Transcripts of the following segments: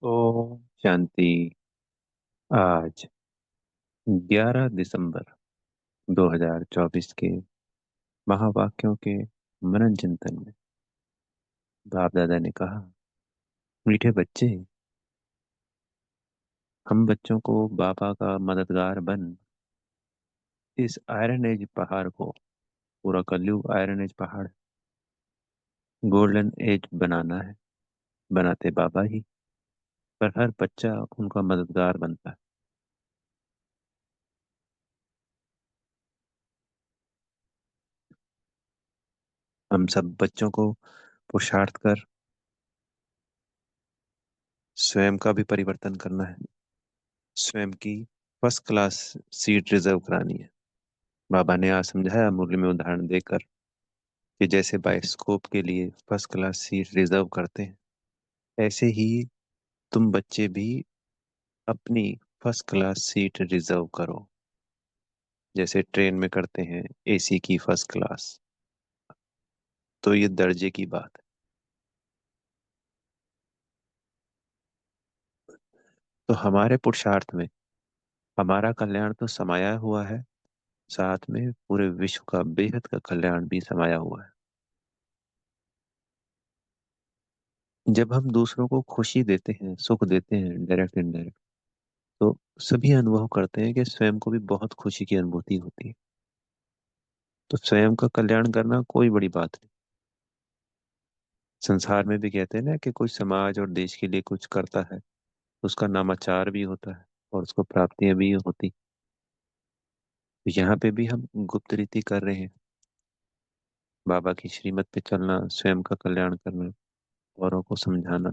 ओम शांति। आज 11 दिसंबर 2024 के महावाक्यों के मनन चिंतन में बाप दादा ने कहा, मीठे बच्चे, हम बच्चों को बाबा का मददगार बन इस आयरन एज पहाड़ को, पूरा कलयुग आयरन एज पहाड़ गोल्डन एज बनाना है। बनाते बाबा ही, पर हर बच्चा उनका मददगार बनता है। हम सब बच्चों को पुरुषार्थ कर स्वयं का भी परिवर्तन करना है। स्वयं की फर्स्ट क्लास सीट रिजर्व करानी है। बाबा ने आज समझाया मुरली में उदाहरण देकर कि जैसे बायोस्कोप के लिए फर्स्ट क्लास सीट रिजर्व करते हैं, ऐसे ही तुम बच्चे भी अपनी फर्स्ट क्लास सीट रिजर्व करो, जैसे ट्रेन में करते हैं एसी की फर्स्ट क्लास। तो ये दर्जे की बात है। तो हमारे पुरुषार्थ में हमारा कल्याण तो समाया हुआ है, साथ में पूरे विश्व का बेहद का कल्याण भी समाया हुआ है। जब हम दूसरों को खुशी देते हैं, सुख देते हैं, डायरेक्ट इनडायरेक्ट, तो सभी अनुभव करते हैं कि स्वयं को भी बहुत खुशी की अनुभूति होती है। तो स्वयं का कल्याण करना कोई बड़ी बात नहीं। संसार में भी कहते हैं ना कि कोई समाज और देश के लिए कुछ करता है, उसका नामाचार भी होता है और उसको प्राप्तियां भी होती। तो यहाँ पे भी हम गुप्त रीति कर रहे हैं, बाबा की श्रीमत पे चलना, स्वयं का कल्याण करना, औरों को समझाना।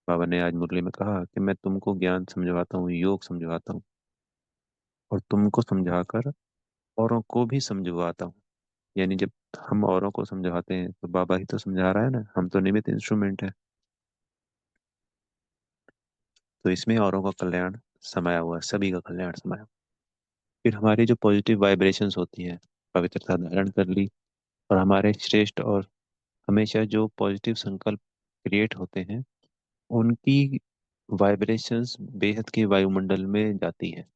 बाबा ने आज मुरली में कहा कि मैं तुमको ज्ञान समझवाता हूँ, योग समझवाता हूँ, और तुमको समझाकर औरों को भी समझवाता हूँ। यानी जब हम औरों को समझाते हैं तो बाबा ही तो समझा रहा है ना, हम तो निमित्त इंस्ट्रूमेंट है। तो इसमें औरों का कल्याण समाया हुआ है, सभी का कल्याण समाया हुआ है। फिर हमारी जो पॉजिटिव वाइब्रेशंस होती हैं, पवित्रता धारण कर ली, और हमारे श्रेष्ठ और हमेशा जो पॉजिटिव संकल्प क्रिएट होते हैं, उनकी वाइब्रेशंस बेहद के वायुमंडल में जाती है।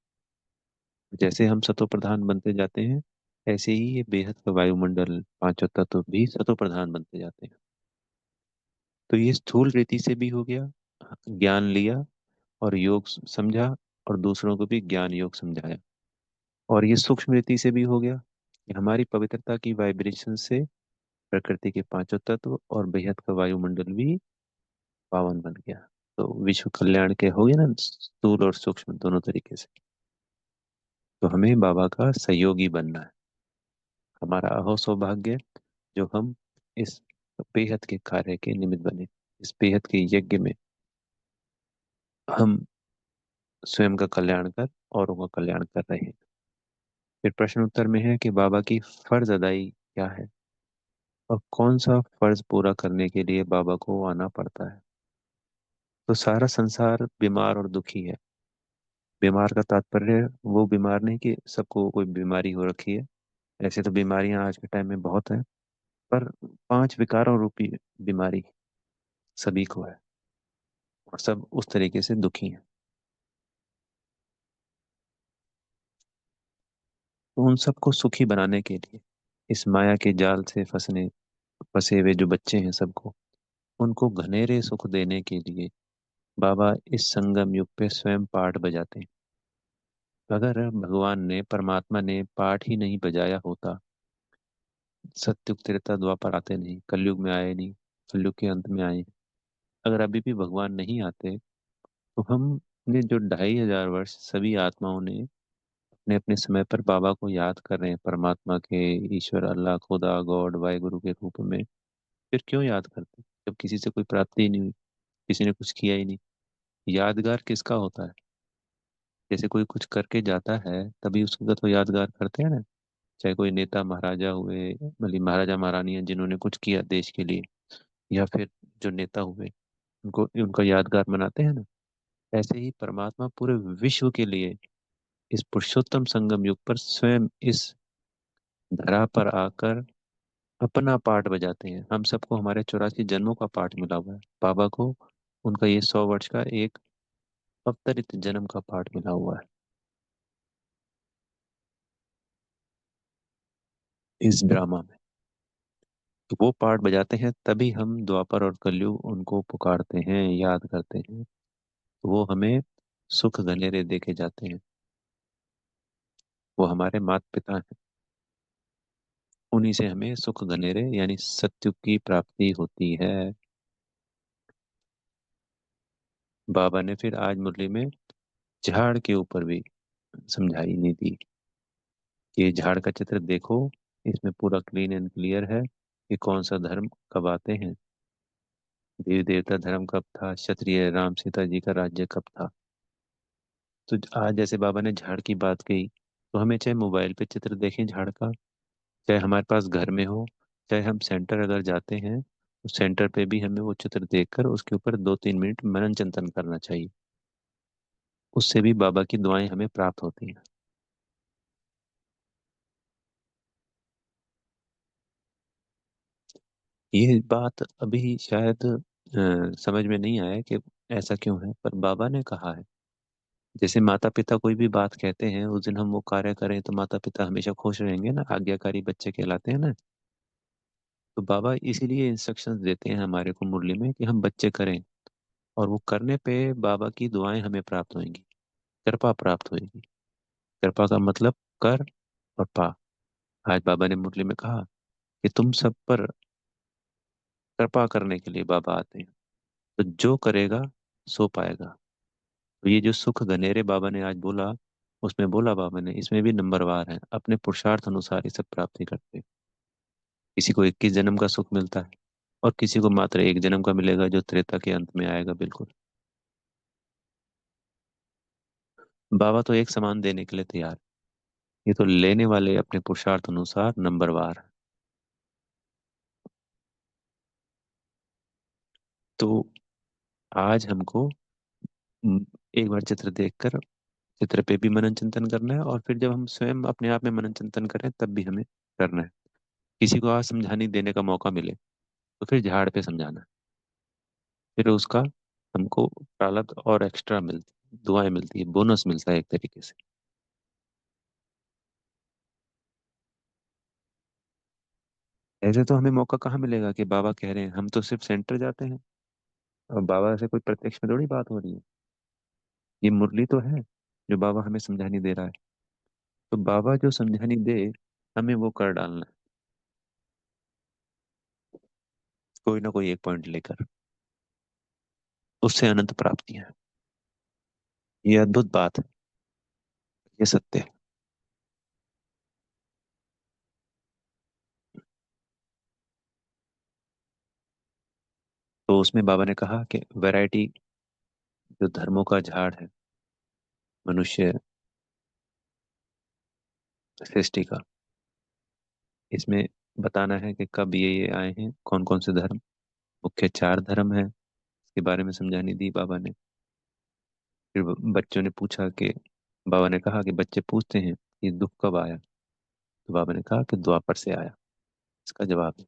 जैसे हम सतो प्रधान बनते जाते हैं, ऐसे ही ये बेहद का वायुमंडल, पांचों तत्व भी सतो प्रधान बनते जाते हैं। तो ये स्थूल रीति से भी हो गया, ज्ञान लिया और योग समझा, और दूसरों को भी ज्ञान योग समझाया। और ये सूक्ष्म रीति से भी हो गया कि हमारी पवित्रता की वाइब्रेशन से प्रकृति के पांचों तत्व और बेहद का वायुमंडल भी पावन बन गया। तो विश्व कल्याण के हो गए ना, स्थूल और सूक्ष्म दोनों तरीके से। तो हमें बाबा का सहयोगी बनना है। हमारा अहो सौभाग्य जो हम इस बेहद के कार्य के निमित्त बने, इस बेहद के यज्ञ में हम स्वयं का कल्याण कर औरों का कल्याण कर रहे हैं। फिर प्रश्न उत्तर में है कि बाबा की फर्ज अदाई क्या है, और कौन सा फर्ज पूरा करने के लिए बाबा को आना पड़ता है। तो सारा संसार बीमार और दुखी है। बीमार का तात्पर्य वो बीमार नहीं कि सबको कोई बीमारी हो रखी है। ऐसे तो बीमारियां आज के टाइम में बहुत है, पर 5 विकारों रूपी बीमारी सभी को है, और सब उस तरीके से दुखी हैं। तो उन सबको सुखी बनाने के लिए, इस माया के जाल से फंसे हुए जो बच्चे हैं सबको, उनको घनेरे सुख देने के लिए बाबा इस संगम युग पे स्वयं पाठ बजाते हैं। अगर भगवान ने, परमात्मा ने पाठ ही नहीं बजाया होता, सत्युग त्रेता द्वापर आते नहीं, कलयुग में आए नहीं, कलयुग के अंत में आए, अगर अभी भी भगवान नहीं आते, तो हमने जो 2500 वर्ष सभी आत्माओं ने अपने अपने समय पर बाबा को याद कर रहे हैं, परमात्मा के, ईश्वर, अल्लाह, खुदा, गॉड, वाहिगुरु के रूप में, फिर क्यों याद करते जब किसी से कोई प्राप्ति ही नहीं हुई, किसी ने कुछ किया ही नहीं। यादगार किसका होता है? जैसे कोई कुछ करके जाता है तभी उसका तो यादगार करते हैं ना। चाहे कोई नेता महाराजा हुए, मतलब महाराजा महारानी जिन्होंने कुछ किया देश के लिए, या फिर जो नेता हुए, उनको उनका यादगार मनाते हैं ना। ऐसे ही परमात्मा पूरे विश्व के लिए इस पुरुषोत्तम संगम युग पर स्वयं इस धरा पर आकर अपना पाठ बजाते हैं। हम सबको हमारे 84 जन्मों का पाठ मिला हुआ है। बाबा को उनका ये 100 वर्ष का एक अवतरित जन्म का पाठ मिला हुआ है इस ड्रामा में। तो वो पार्ट बजाते हैं तभी हम द्वापर और कलयुग उनको पुकारते हैं, याद करते हैं। तो वो हमें सुख गनेरे देके जाते हैं। वो हमारे माता पिता हैं। उन्हीं से हमें सुख गनेरे यानी सत्युग की प्राप्ति होती है। बाबा ने फिर आज मुरली में झाड़ के ऊपर भी समझाई नीति कि ये झाड़ का चित्र देखो, इसमें पूरा क्लीन एंड क्लियर है कि कौन सा धर्म कब आते हैं। देवी देवता धर्म कब था, क्षत्रिय राम सीता जी का राज्य कब था। तो आज जैसे बाबा ने झाड़ की बात कही, तो हमें चाहे मोबाइल पे चित्र देखें झाड़ का, चाहे हमारे पास घर में हो, चाहे हम सेंटर अगर जाते हैं तो सेंटर पे भी हमें वो चित्र देखकर उसके ऊपर 2-3 मिनट मनन चिंतन करना चाहिए। उससे भी बाबा की दुआएं हमें प्राप्त होती हैं। ये बात अभी शायद समझ में नहीं आया कि ऐसा क्यों है, पर बाबा ने कहा है। जैसे माता पिता कोई भी बात कहते हैं उस दिन हम वो कार्य करें तो माता पिता हमेशा खुश रहेंगे ना, आज्ञाकारी बच्चे कहलाते हैं ना। तो बाबा इसीलिए इंस्ट्रक्शंस देते हैं हमारे को मुरली में कि हम बच्चे करें, और वो करने पे बाबा की दुआएं हमें प्राप्त होंगी, कृपा प्राप्त होगी। कृपा का मतलब कर और पा। आज बाबा ने मुरली में कहा कि तुम सब पर कृपा करने के लिए बाबा आते हैं। तो जो करेगा सो पाएगा। तो ये जो सुख घनेरे बाबा ने आज बोला, उसमें बोला बाबा ने इसमें भी नंबरवार है, अपने पुरुषार्थ अनुसार ये सब प्राप्ति करते हैं। किसी को 21 जन्म का सुख मिलता है, और किसी को मात्र एक जन्म का मिलेगा जो त्रेता के अंत में आएगा बिल्कुल। बाबा तो एक समान देने के लिए तैयार है। ये तो लेने वाले अपने पुरुषार्थ अनुसार नंबरवार है। तो आज हमको हम्म, एक बार चित्र देखकर चित्र पे भी मनन चिंतन करना है, और फिर जब हम स्वयं अपने आप में मनन चिंतन करें तब भी हमें करना है। किसी को आज समझाने देने का मौका मिले तो फिर झाड़ पे समझाना है। फिर उसका हमको प्रालब्ध और एक्स्ट्रा मिलती, दुआएं मिलती है, बोनस मिलता है एक तरीके से। ऐसे तो हमें मौका कहाँ मिलेगा कि बाबा कह रहे हैं, हम तो सिर्फ सेंटर जाते हैं और बाबा से कोई प्रत्यक्ष में थोड़ी बात हो रही है। ये मुरली तो है जो बाबा हमें समझानी दे रहा है। तो बाबा जो समझानी दे हमें वो कर डालना है, कोई ना कोई एक पॉइंट लेकर। उससे अनंत प्राप्तियां हैं। ये अद्भुत बात है। ये सत्य है। तो उसमें बाबा ने कहा कि वैरायटी जो धर्मों का झाड़ है, मनुष्य सृष्टि का, इसमें बताना है कि कब ये आए हैं, कौन कौन से धर्म। मुख्य 4 धर्म है, इसके बारे में समझानी दी बाबा ने। फिर बच्चों ने पूछा कि, बाबा ने कहा कि बच्चे पूछते हैं ये दुख कब आया, तो बाबा ने कहा कि द्वापर से आया। इसका जवाब है,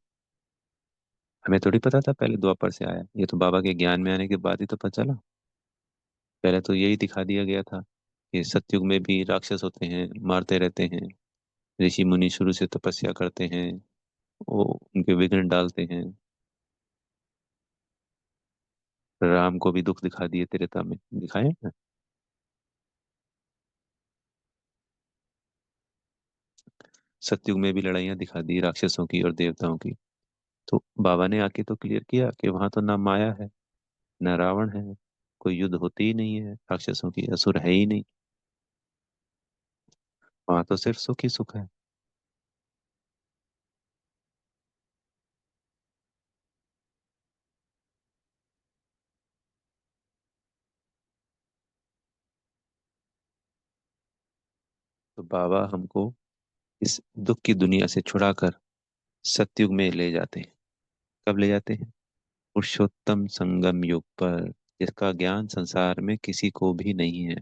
हमें थोड़ी पता था पहले द्वापर से आया, ये तो बाबा के ज्ञान में आने के बाद ही तो पता चला। पहले तो यही दिखा दिया गया था कि सतयुग में भी राक्षस होते हैं, मारते रहते हैं। ऋषि मुनि शुरू से तपस्या करते हैं, वो उनके विघ्न डालते हैं। राम को भी दुख दिखा दिए, त्रेता में दिखाए ना। सतयुग में भी लड़ाइयाँ दिखा दी राक्षसों की और देवताओं की। तो बाबा ने आके तो क्लियर किया कि वहां तो ना माया है, ना रावण है, कोई युद्ध होती ही नहीं है, राक्षसों की असुर है ही नहीं। वहां तो सिर्फ सुख ही सुख है। तो बाबा हमको इस दुख की दुनिया से छुड़ाकर सतयुग में ले जाते हैं। कब ले जाते हैं? पुरुषोत्तम संगम युग पर, जिसका ज्ञान संसार में किसी को भी नहीं है।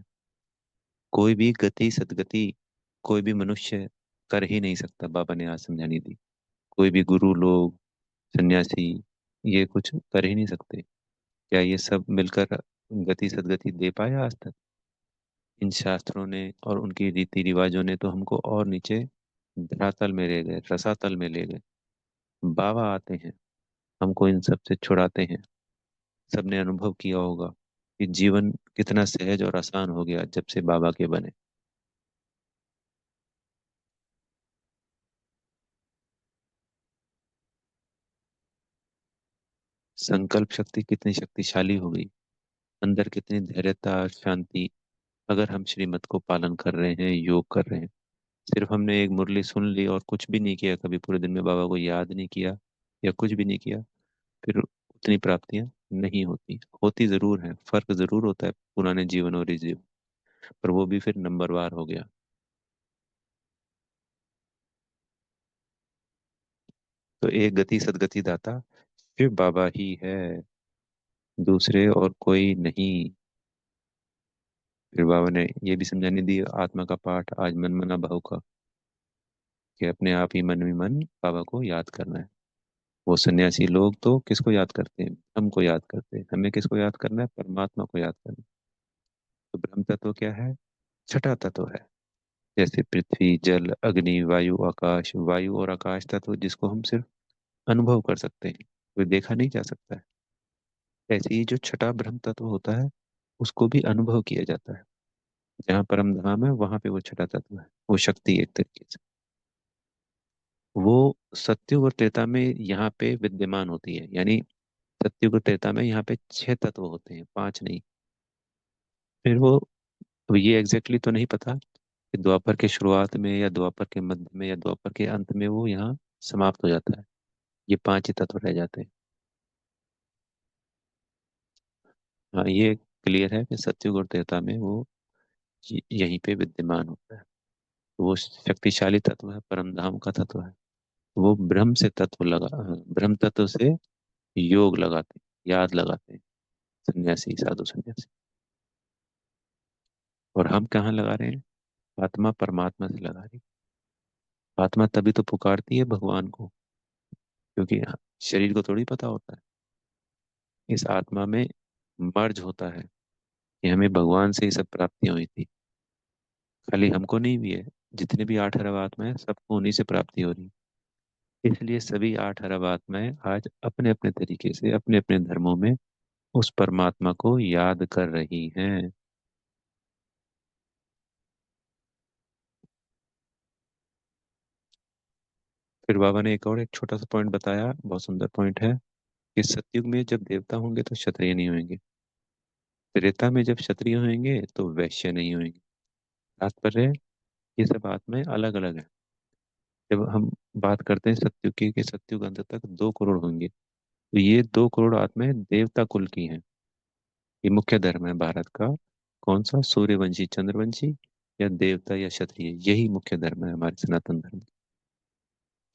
कोई भी गति सदगति कोई भी मनुष्य कर ही नहीं सकता, बाबा ने आज समझानी दी। कोई भी गुरु लोग, सन्यासी, ये कुछ कर ही नहीं सकते। क्या ये सब मिलकर गति सदगति दे पाया आज तक? इन शास्त्रों ने और उनकी रीति रिवाजों ने तो हमको और नीचे धरातल में ले गए, रसातल में ले गए। बाबा आते हैं, हमको इन सब से छुड़ाते हैं। सबने अनुभव किया होगा कि जीवन कितना सहज और आसान हो गया जब से बाबा के बने। संकल्प शक्ति कितनी शक्तिशाली हो गई, अंदर कितनी धैर्यता और शांति। अगर हम श्रीमत को पालन कर रहे हैं, योग कर रहे हैं, सिर्फ हमने एक मुरली सुन ली और कुछ भी नहीं किया, कभी पूरे दिन में बाबा को याद नहीं किया या कुछ भी नहीं किया, फिर उतनी प्राप्तियां नहीं होती। होती जरूर है, फर्क जरूर होता है पुराने जीवन और इस जीवन, पर वो भी फिर नंबरवार हो गया। तो एक गति सदगति दाता शिव बाबा ही है, दूसरे और कोई नहीं। फिर बाबा ने ये भी समझाने दी आत्मा का पाठ आज मन मना भाव का, कि अपने आप ही मन में मन बाबा को याद करना है। वो सन्यासी लोग तो किसको याद करते हैं? हमको याद करते हैं। हमें किसको याद करना है? परमात्मा को याद करना है। तो ब्रह्म तत्व क्या है? छठा तत्व है। जैसे पृथ्वी, जल, अग्नि, वायु, आकाश। वायु और आकाश तत्व जिसको हम सिर्फ अनुभव कर सकते हैं, कोई देखा नहीं जा सकता है। ऐसे ही जो छठा ब्रह्म तत्व होता है, उसको भी अनुभव किया जाता है। जहाँ परम धाम है वहां पे वो छठा तत्व है, वो शक्ति एक तरीके से। वो सत्युग और त्रेता में यहाँ पे विद्यमान होती है, यानी सत्युग और त्रेता में यहाँ पे छह तत्व होते हैं, पांच नहीं। फिर वो, अब ये एग्जैक्टली तो नहीं पता कि द्वापर के शुरुआत में या द्वापर के मध्य में या द्वापर के अंत में वो यहाँ समाप्त हो जाता है। ये पांच ही तत्व रह जाते हैं। हाँ, ये क्लियर है कि सत्युग और त्रेता में वो यहीं पे विद्यमान होता है। वो शक्तिशाली तत्व है, परम धाम का तत्व है। वो ब्रह्म से तत्व लगा, ब्रह्म तत्व से योग लगाते हैं, याद लगाते हैं सन्यासी, साधु सन्यासी। और हम कहाँ लगा रहे हैं? आत्मा परमात्मा से लगा रही है। आत्मा तभी तो पुकारती है भगवान को, क्योंकि शरीर को थोड़ी पता होता है। इस आत्मा में मर्ज होता है कि हमें भगवान से ही सब प्राप्तियां हुई थी। खाली हमको नहीं भी है, जितने भी 8 अरब आत्माएं, सबको उन्हीं से प्राप्ति हो रही है। इसलिए सभी 8 अरब आत्माएं आज अपने अपने तरीके से अपने अपने धर्मों में उस परमात्मा को याद कर रही हैं। फिर बाबा ने एक और एक छोटा सा पॉइंट बताया, बहुत सुंदर पॉइंट है, कि सतयुग में जब देवता होंगे तो क्षत्रिय नहीं होंगे। त्रेता में जब क्षत्रिय होंगे तो वैश्य नहीं होंगे। तात्पर्य, ये सब आत्माएं अलग अलग है। जब हम बात करते हैं सत्युग की, कि सत्युग अंत तक 2 करोड़ होंगे, तो ये 2 करोड़ आत्माएं देवता कुल की हैं। ये मुख्य धर्म है भारत का। कौन सा? सूर्यवंशी, चंद्रवंशी, या देवता या क्षत्रिय, यही मुख्य धर्म है हमारे सनातन धर्म।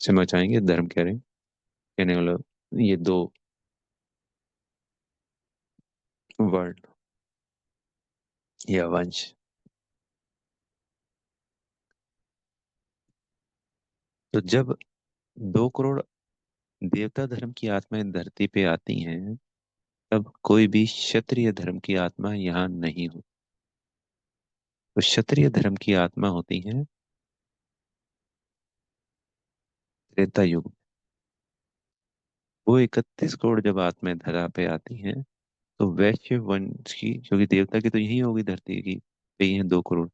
समझ आएंगे धर्म कह रहे हैं, कहने वाला ये दो वर्ण या वंश। तो जब 2 करोड़ देवता धर्म की आत्माएं धरती पे आती हैं, तब कोई भी क्षत्रिय धर्म की आत्मा यहाँ नहीं होती। तो क्षत्रिय धर्म की आत्मा होती है त्रेता युग। वो 31 करोड़ जब आत्माएं धरा पे आती हैं, तो वैश्य वंश की, क्योंकि देवता की तो यही होगी धरती की, पे ही है 2 करोड़।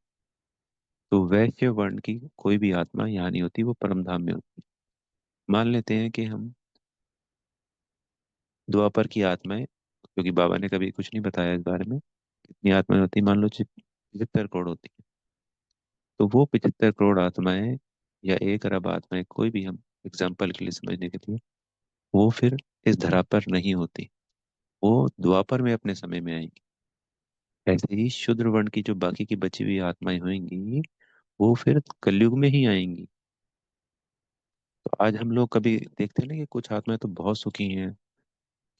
तो वैश्य वर्ण की कोई भी आत्मा यहाँ नहीं होती, वो परम धाम में होती है। मान लेते हैं कि हम द्वापर की आत्माएं, क्योंकि बाबा ने कभी कुछ नहीं बताया इस बारे में कितनी आत्माएं होती, मान लो 75 करोड़ होती है। तो वो 75 करोड़ आत्माएं या 1 अरब आत्माएं, कोई भी हम एग्जाम्पल के लिए समझने के लिए, वो फिर इस धरा पर नहीं होती। वो द्वापर में अपने समय में आएंगी। ऐसे ही शूद्र वर्ण की जो बाकी की बची हुई आत्माएं होंगी, वो फिर कलयुग में ही आएंगी। तो आज हम लोग कभी देखते हैं ना कि कुछ आत्माएं तो बहुत सुखी हैं,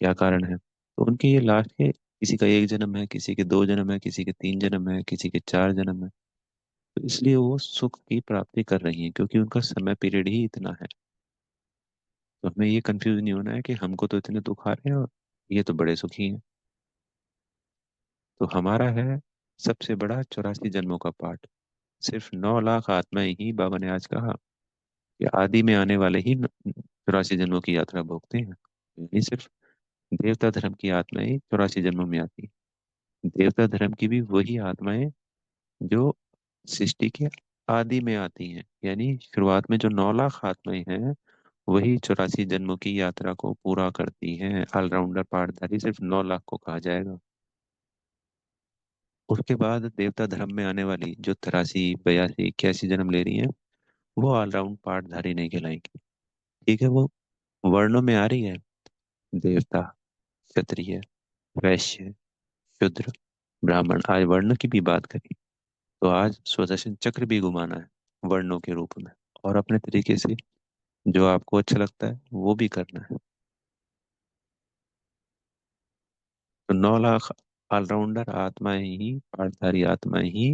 क्या कारण है? तो उनके ये लास्ट के, किसी का 1 जन्म है, किसी के 2 जन्म है, किसी के 3 जन्म है, किसी के 4 जन्म है। तो इसलिए वो सुख की प्राप्ति कर रही हैं, क्योंकि उनका समय पीरियड ही इतना है। तो हमें ये कंफ्यूज नहीं होना है कि हमको तो इतने दुख आ रहे हैं और ये तो बड़े सुखी हैं। तो हमारा है सबसे बड़ा 84 जन्मों का पाठ। सिर्फ 9 लाख आत्माएं ही, बाबा ने आज कहा, कि आदि में आने वाले ही 84 जन्मों की यात्रा भोगते हैं। यानी सिर्फ देवता धर्म की आत्माएं 84 जन्मों में आती हैं। देवता धर्म की भी वही आत्माएं जो सृष्टि के आदि में आती हैं, यानी शुरुआत में जो 9 लाख आत्माएं हैं वही 84 जन्मों की यात्रा को पूरा करती हैं। ऑलराउंडर पाठधारी सिर्फ 9 लाख को कहा जाएगा। उसके बाद देवता धर्म में आने वाली जो 83 82 81 जन्म ले रही हैं, वो ऑलराउंड पाठधारी नहीं कहलाएंगी। ठीक है, वो वर्णों में आ रही है, देवता, क्षत्रिय, वैश्य, शूद्र, ब्राह्मण। आज वर्ण की भी बात करी तो आज स्वदर्शन चक्र भी घुमाना है वर्णों के रूप में, और अपने तरीके से जो आपको अच्छा लगता है वो भी करना है। तो 9 लाख ऑलराउंडर आत्माएं ही, पाठधारी आत्माएं ही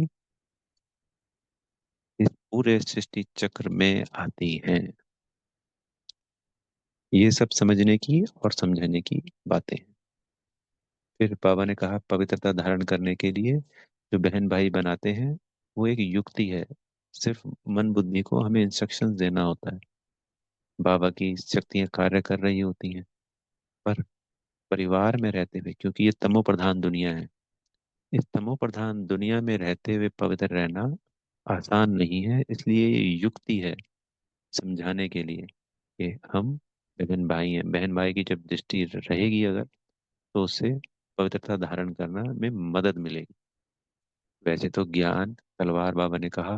इस पूरे सृष्टि चक्र में आती हैं। ये सब समझने की और समझने की बातें हैं। फिर बाबा ने कहा पवित्रता धारण करने के लिए जो बहन भाई बनाते हैं वो एक युक्ति है। सिर्फ मन बुद्धि को हमें इंस्ट्रक्शंस देना होता है। बाबा की शक्तियां कार्य कर रही होती हैं। पर परिवार में रहते हुए, क्योंकि ये तमो प्रधान दुनिया है, इस तमो प्रधान दुनिया में रहते हुए पवित्र रहना आसान नहीं है। इसलिए ये युक्ति है समझाने के लिए कि हम बहन भाई हैं। बहन भाई की जब दृष्टि रहेगी अगर, तो उससे पवित्रता धारण करना में मदद मिलेगी। वैसे तो ज्ञान, तलवार बाबा ने कहा,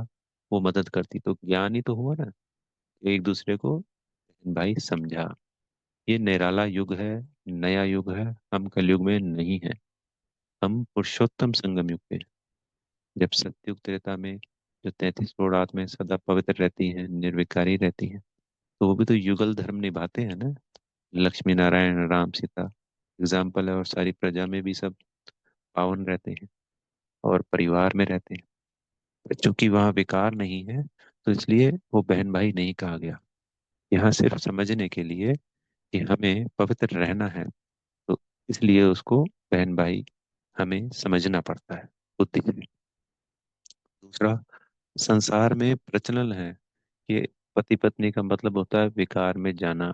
वो मदद करती, तो ज्ञान ही तो हुआ ना, एक दूसरे को बहन भाई समझा। ये निराला युग है, नया युग है। हम कलयुग में नहीं है, हम पुरुषोत्तम संगम युग पे हैं। जब सतयुग त्रेता में जो 33 करोड़ आत्माएं सदा पवित्र रहती हैं, निर्विकारी रहती हैं, तो वो भी तो युगल धर्म निभाते हैं ना। लक्ष्मी नारायण राम सीता एग्जाम्पल है, और सारी प्रजा में भी सब पावन रहते हैं और परिवार में रहते हैं। पर चूंकि वहाँ विकार नहीं है, तो इसलिए वो बहन भाई नहीं कहा गया। यहाँ सिर्फ समझने के लिए कि हमें पवित्र रहना है, तो इसलिए उसको बहन भाई हमें समझना पड़ता है बुद्धि से। दूसरा, संसार में प्रचलन है कि पति पत्नी का मतलब होता है विकार में जाना।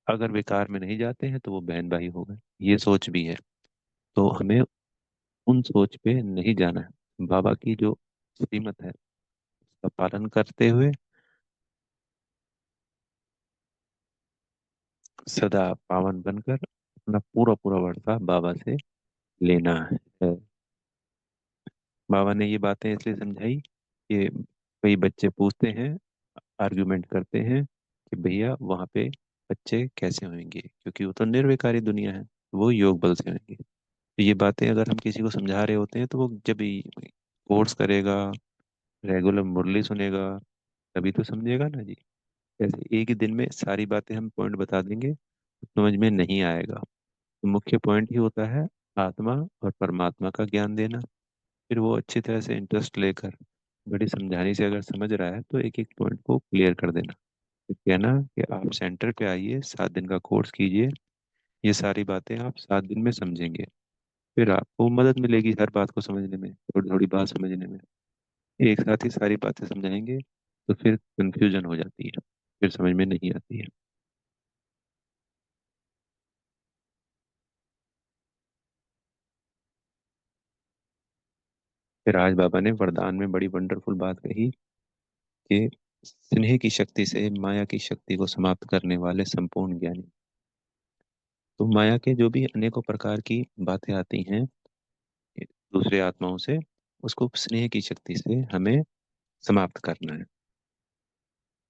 अगर विकार में नहीं जाते हैं तो वो बहन भाई हो गए, ये सोच भी है। तो हमें उन सोच पे नहीं जाना है। बाबा की जो श्रीमत है उसका पालन करते हुए सदा पावन बनकर अपना पूरा पूरा वर्षा बाबा से लेना है। बाबा ने ये बातें इसलिए समझाई कि कई बच्चे पूछते हैं, आर्गुमेंट करते हैं कि भैया वहाँ पे बच्चे कैसे होंगे, क्योंकि वो तो निर्विकारी दुनिया है, वो योग बल से होंगे। तो ये बातें अगर हम किसी को समझा रहे होते हैं तो वो जब कोर्स करेगा, रेगुलर मुरली सुनेगा, तभी तो समझेगा ना जी। ऐसे एक ही दिन में सारी बातें हम पॉइंट बता देंगे तो समझ में नहीं आएगा। तो मुख्य पॉइंट ही होता है आत्मा और परमात्मा का ज्ञान देना। फिर वो अच्छी तरह से इंटरेस्ट लेकर बड़ी समझाने से अगर समझ रहा है तो एक एक पॉइंट को क्लियर कर देना। फिर कहना कि आप सेंटर पे आइए, 7 दिन का कोर्स कीजिए, ये सारी बातें आप 7 दिन में समझेंगे। फिर आपको मदद मिलेगी हर बात को समझने में, थोड़ी थोड़ी बात समझने में। एक साथ ही सारी बातें समझाएंगे तो फिर कंफ्यूजन हो जाती है, फिर समझ में नहीं आती है। फिर आज बाबा ने वरदान में बड़ी वंडरफुल बात कही कि स्नेह की शक्ति से माया की शक्ति को समाप्त करने वाले संपूर्ण ज्ञानी। तो माया के जो भी अनेकों प्रकार की बातें आती हैं दूसरे आत्माओं से, उसको स्नेह की शक्ति से हमें समाप्त करना है।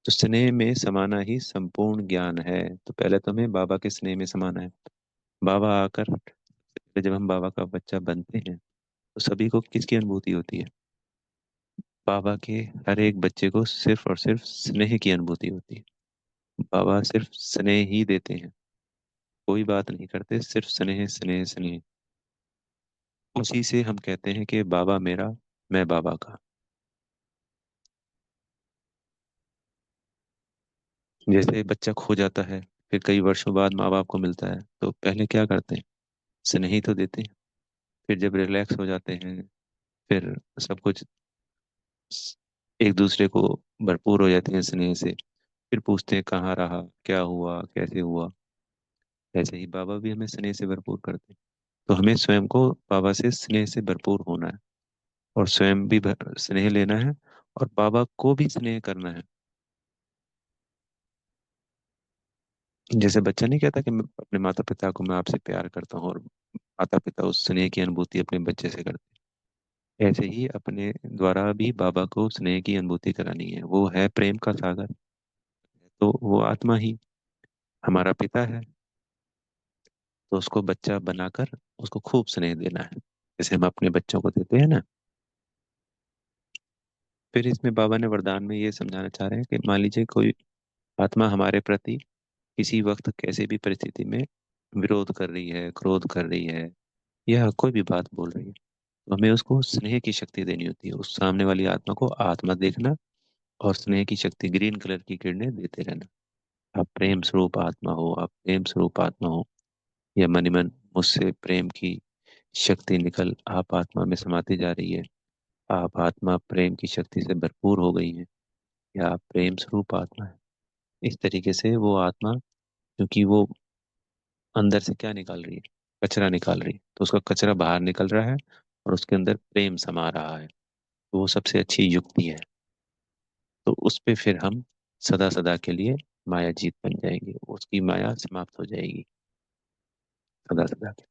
तो स्नेह में समाना ही संपूर्ण ज्ञान है। तो पहले तो हमें बाबा के स्नेह में समाना है। बाबा आकर, जब हम बाबा का बच्चा बनते हैं तो सभी को किसकी अनुभूति होती है? बाबा के हर एक बच्चे को सिर्फ और सिर्फ स्नेह की अनुभूति होती है। बाबा सिर्फ स्नेह ही देते हैं, कोई बात नहीं करते, सिर्फ स्नेह स्नेह स्नेह। उसी से हम कहते हैं कि बाबा मेरा, मैं बाबा का। जैसे बच्चा खो जाता है, फिर कई वर्षों बाद माँ बाप को मिलता है, तो पहले क्या करते हैं? स्नेह ही तो देते हैं। फिर जब रिलैक्स हो जाते हैं, फिर सब कुछ एक दूसरे को भरपूर हो जाते हैं स्नेह से, फिर पूछते हैं कहाँ रहा, क्या हुआ, कैसे हुआ। ऐसे ही बाबा भी हमें स्नेह से भरपूर करते हैं। तो हमें स्वयं को बाबा से स्नेह से भरपूर होना है, और स्वयं भी स्नेह लेना है, और बाबा को भी स्नेह करना है। जैसे बच्चा नहीं कहता कि मैं अपने माता पिता को, मैं आपसे प्यार करता हूँ, और माता पिता उस स्नेह की अनुभूति अपने बच्चे से करते हैं। ऐसे ही अपने द्वारा भी बाबा को स्नेह की अनुभूति करानी है। वो है प्रेम का सागर, तो वो आत्मा ही हमारा पिता है। तो उसको बच्चा बनाकर उसको खूब स्नेह देना है, जैसे हम अपने बच्चों को देते हैं ना। फिर इसमें बाबा ने वरदान में ये समझाना चाह रहे हैं कि मान लीजिए कोई आत्मा हमारे प्रति किसी वक्त कैसे भी परिस्थिति में विरोध कर रही है, क्रोध कर रही है, या कोई भी बात बोल रही है, तो हमें उसको स्नेह की शक्ति देनी होती है। उस सामने वाली आत्मा को आत्मा देखना, और स्नेह की शक्ति ग्रीन कलर की किरणें देते रहना। आप प्रेम स्वरूप आत्मा हो, आप प्रेम स्वरूप आत्मा हो, या मन ही मन मुझसे प्रेम की शक्ति निकल आप आत्मा में समाती जा रही है, आप आत्मा प्रेम की शक्ति से भरपूर हो गई है, या आप प्रेम स्वरूप आत्मा है। इस तरीके से वो आत्मा, क्योंकि वो अंदर से क्या निकाल रही है, कचरा निकाल रही है, तो उसका कचरा बाहर निकल रहा है, और उसके अंदर प्रेम समा रहा है। तो वो सबसे अच्छी युक्ति है। तो उस पे फिर हम सदा सदा के लिए माया जीत बन जाएंगे, उसकी माया समाप्त हो जाएगी सदा सदा के।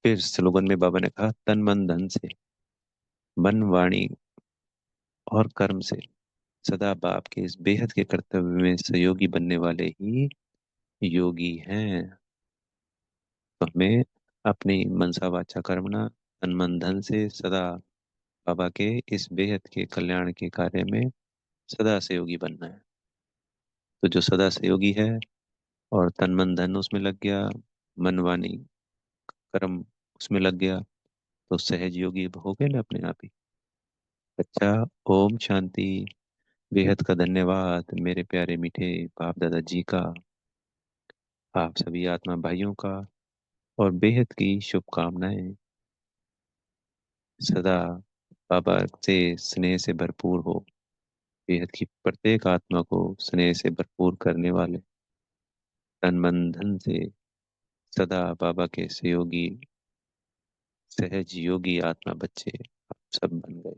फिर स्लोगन में बाबा ने कहा, तन मन धन से, मन वाणी और कर्म से सदा बाप के इस बेहद के कर्तव्य में सहयोगी बनने वाले ही योगी हैं। तो हमें अपनी मनसा वाचा कर्मणा, तन मन धन से सदा बाबा के इस बेहद के कल्याण के कार्य में सदा सहयोगी बनना है। तो जो सदा सहयोगी है, और तन मन धन उसमें लग गया, मन वाणी कर्म उसमें लग गया, तो सहज योगी हो गए ना अपने आप ही। अच्छा, ओम शांति। बेहद का धन्यवाद मेरे प्यारे मीठे बाप दादा जी का, आप सभी आत्मा भाइयों का, और बेहद की शुभकामनाएं। सदा बाबा से स्नेह से भरपूर हो, बेहद की प्रत्येक आत्मा को स्नेह से भरपूर करने वाले, तन मन धन से सदा बाबा के सहयोगी सहज योगी आत्मा बच्चे आप सब बन गए।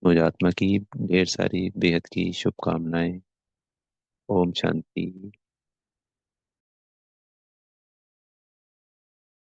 मुझ आत्मा की ढेर सारी बेहद की शुभकामनाएं। ओम शांति।